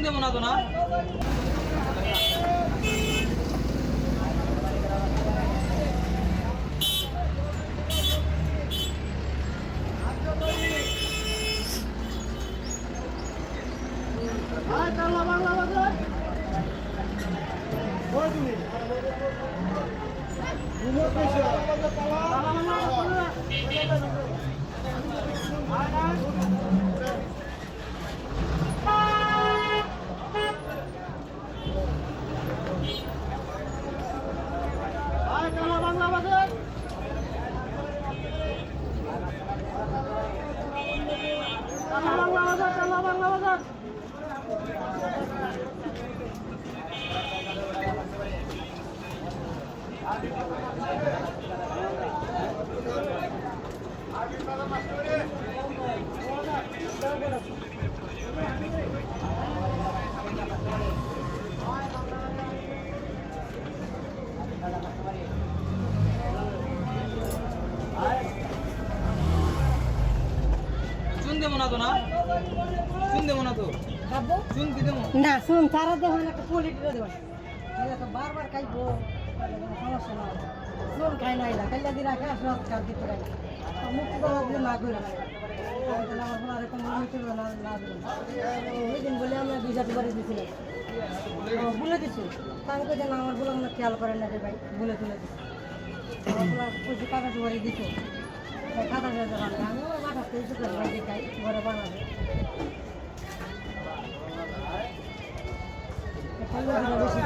দেবো না তো না। চুন দেবো না তো না। চুন দেবো না তো। চুন কি দেবো না শুন তারা দেবেন একটা কোয়ালিটি দেবেন বারবার খাইবো সমস্যা না চুন খাই না এলা খাইলা দিয়ে রাখে আসলে খাওয়ার দিতে পারি মুক্তি দেওয়া দিয়ে না করে আমার বলার এখন না দেবেন ওই দিন বলে আমরা 2 বাড়ি দিয়েছিলাম বলে দিচ্ছি তাই তো যেন আমার বলে আমরা খেয়াল করেন না রে ভাই বলে তুলে দিচ্ছি পয়সা কাগজ বাড়ি দিত খাতা আমি বাটা তেইশ খাই ঘরে বানাবে বেশি